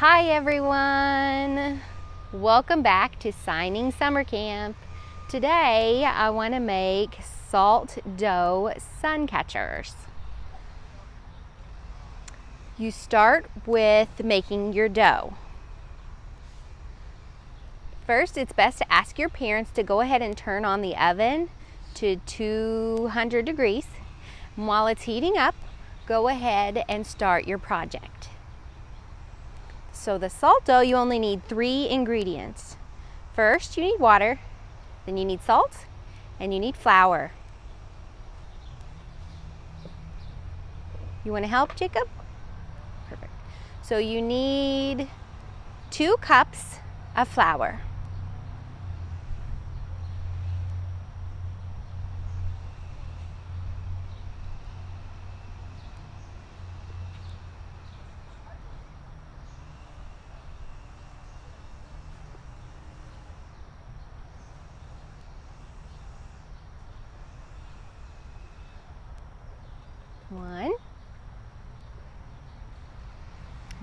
Hi everyone! Welcome back to Signing Summer Camp. Today I want to make salt dough sun catchers. You start with making your dough. First, it's best to ask your parents to go ahead and turn on the oven to 200 degrees. And while it's heating up, go ahead and start your project. So the salt dough, you only need 3 ingredients. First, you need water, then you need salt, and you need flour. You want to help, Jacob? Perfect. So you need 2 cups of flour.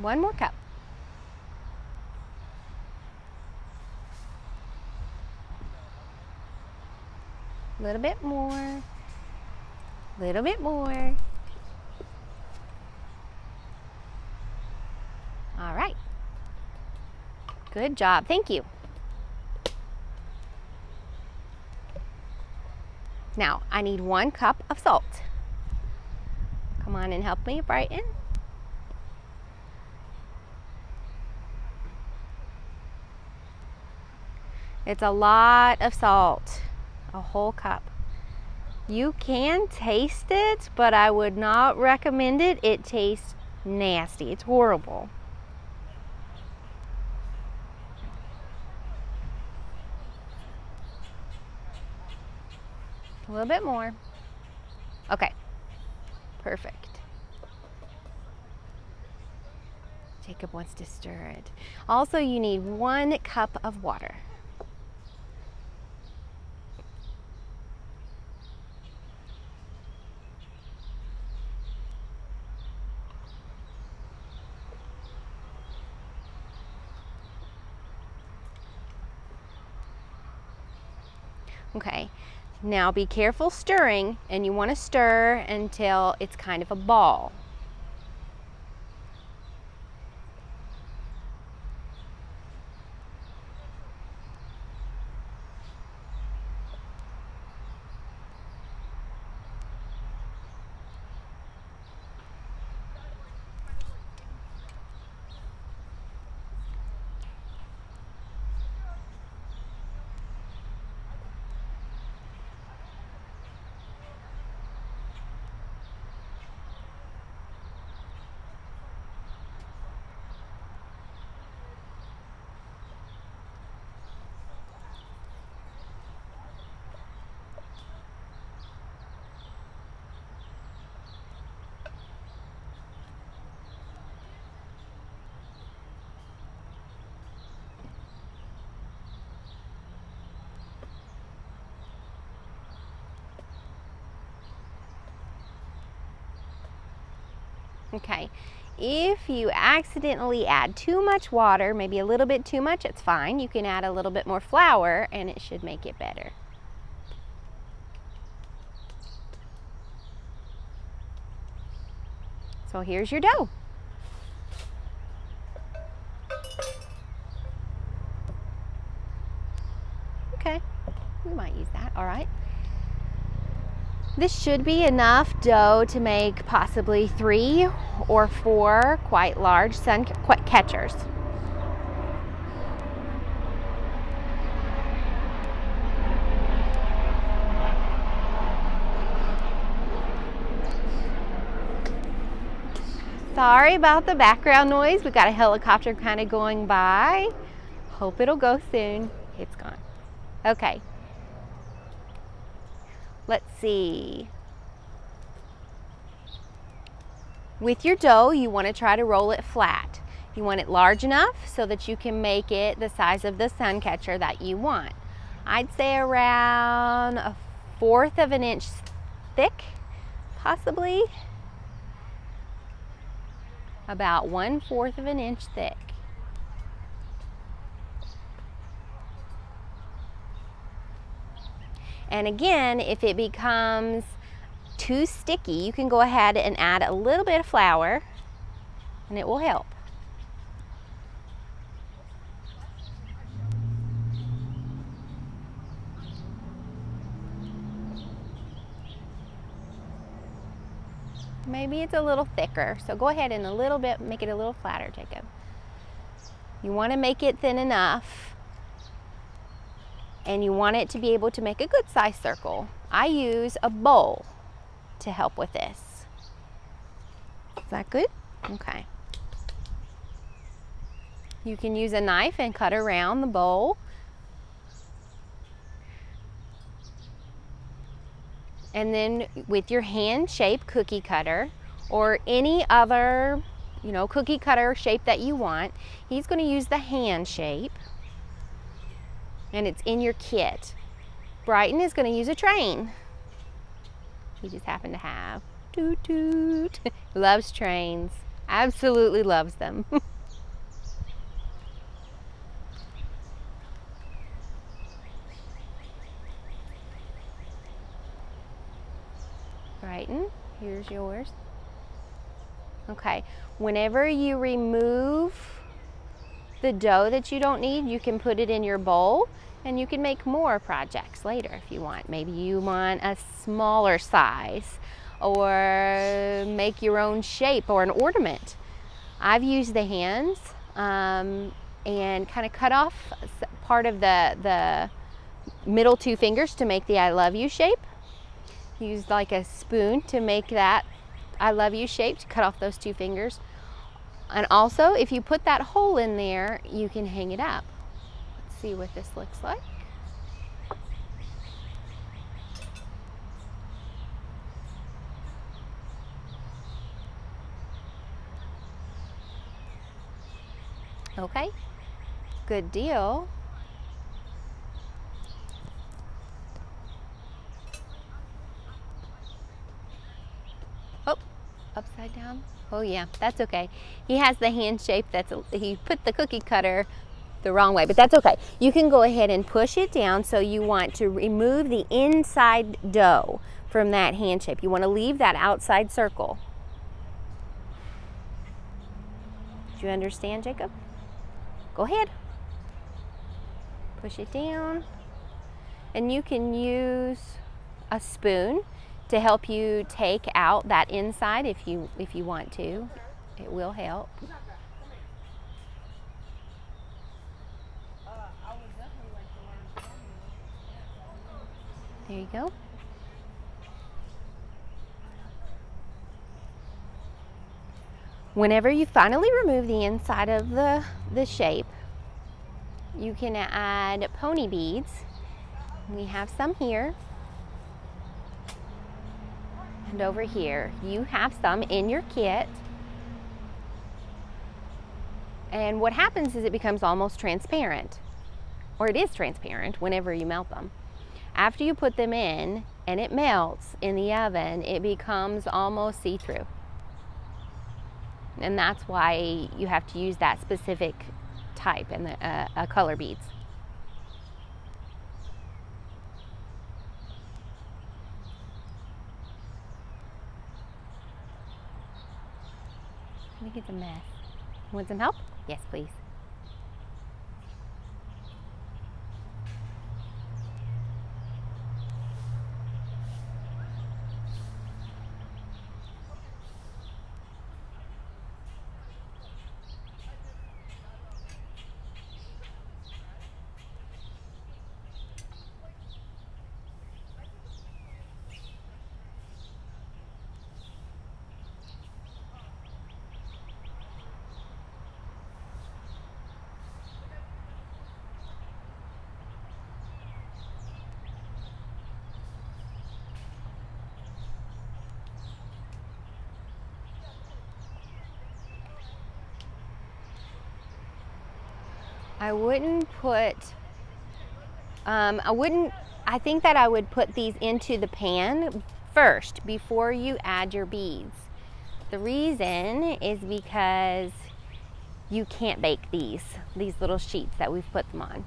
One more cup. A little bit more. A little bit more. All right. Good job. Thank you. Now, I need 1 cup of salt. Come on and help me, Brighton. It's a lot of salt, a whole cup. You can taste it, but I would not recommend it. It tastes nasty. It's horrible. A little bit more. Okay, perfect. Jacob wants to stir it. Also, you need 1 cup of water. Okay, now be careful stirring, and you want to stir until it's kind of a ball. Okay, if you accidentally add too much water, maybe a little bit too much, it's fine. You can add a little bit more flour and it should make it better. So here's your dough. Okay, we might use that, all right. This should be enough dough to make possibly 3 or 4 quite large sun catchers. Sorry about the background noise. We got a helicopter kind of going by. Hope it'll go soon. It's gone. Okay. Let's see. With your dough, you want to try to roll it flat. You want it large enough so that you can make it the size of the sun catcher that you want. I'd say around 1/4 of an inch thick, possibly. About 1/4 of an inch thick. And again, if it becomes too sticky, you can go ahead and add a little bit of flour and it will help. Maybe it's a little thicker, so go ahead and a little bit, make it a little flatter, Jacob. You want to make it thin enough, and you want it to be able to make a good size circle. I use a bowl to help with this. Is that good? Okay. You can use a knife and cut around the bowl. And then with your hand-shaped cookie cutter or any other, cookie cutter shape that you want, he's going to use the hand shape. And it's in your kit. Brighton is going to use a train. He just happened to have toot toot. Loves trains. Absolutely loves them. Brighton, here's yours. Okay, whenever you remove the dough that you don't need, you can put it in your bowl and you can make more projects later if you want. Maybe you want a smaller size or make your own shape or an ornament. I've used the hands and kind of cut off part of the middle two fingers to make the I love you shape. Use like a spoon to make that I love you shape, to cut off those two fingers. And also, if you put that hole in there, you can hang it up. Let's see what this looks like. Okay, good deal. Oh, upside down. Oh yeah, that's okay. He has the hand shape he put the cookie cutter the wrong way, but that's okay. You can go ahead and push it down, so you want to remove the inside dough from that hand shape. You want to leave that outside circle. Do you understand, Jacob? Go ahead. Push it down. And you can use a spoon to help you take out that inside if you want to. It will help. There you go. Whenever you finally remove the inside of the shape, you can add pony beads. We have some here. And over here, you have some in your kit. And what happens is it becomes almost transparent, or it is transparent whenever you melt them. After you put them in and it melts in the oven, it becomes almost see-through. And that's why you have to use that specific type and the color beads. I think it's a mess. Want some help? Yes, please. I think that I would put these into the pan first before you add your beads. The reason is because you can't bake these little sheets that we've put them on.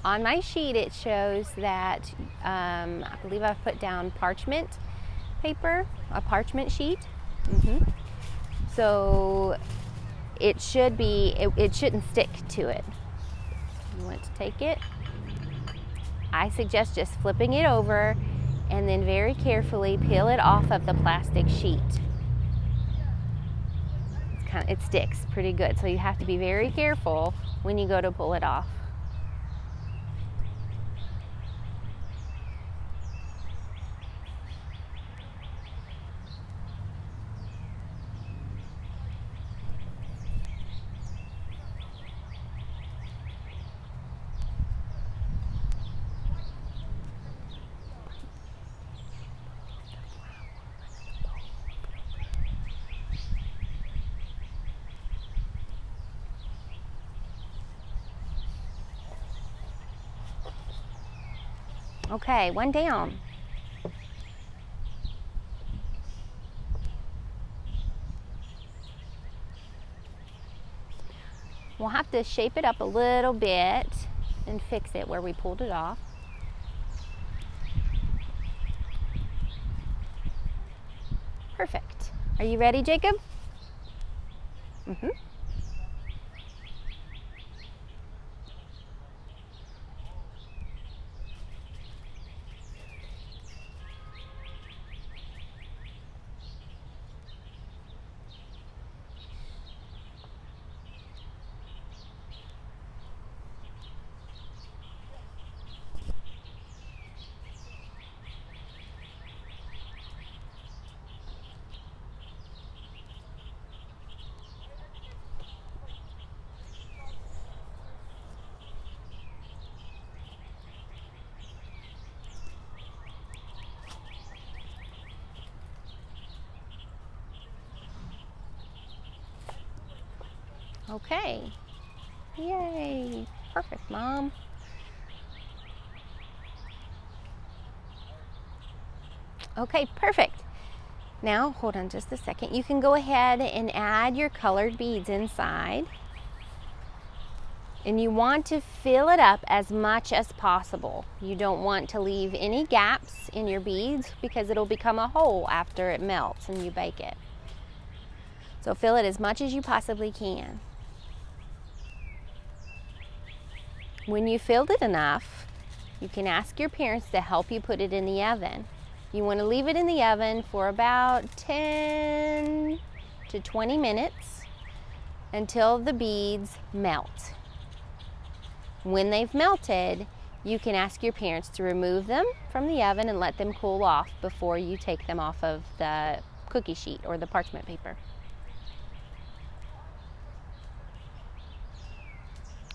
On my sheet it shows that I believe I've put down parchment paper, a parchment sheet. So it should be, it shouldn't stick to it. You want to take it. I suggest just flipping it over and then very carefully peel it off of the plastic sheet. It sticks pretty good, so you have to be very careful when you go to pull it off. Okay, one down. We'll have to shape it up a little bit and fix it where we pulled it off. Perfect. Are you ready, Jacob? Okay. Yay. Perfect, Mom. Okay, perfect. Now, hold on just a second. You can go ahead and add your colored beads inside. And you want to fill it up as much as possible. You don't want to leave any gaps in your beads because it'll become a hole after it melts and you bake it. So fill it as much as you possibly can. When you filled it enough, you can ask your parents to help you put it in the oven. You want to leave it in the oven for about 10 to 20 minutes until the beads melt. When they've melted, you can ask your parents to remove them from the oven and let them cool off before you take them off of the cookie sheet or the parchment paper.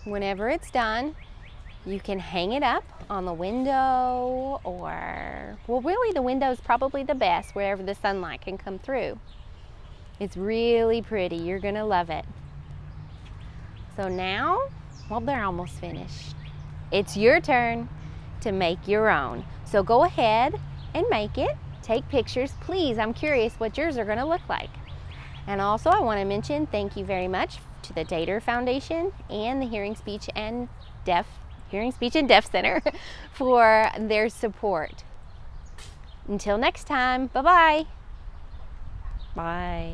Whenever it's done, you can hang it up on the window or, well, really the window is probably the best wherever the sunlight can come through. It's really pretty. You're gonna love it. So now, well, they're almost finished. It's your turn to make your own. So go ahead and make it. Take pictures. Please, I'm curious what yours are gonna look like. And also I wanna mention thank you very much to the Dater Foundation and the Hearing, Speech, and Deaf Center for their support. Until next time, bye-bye. Bye.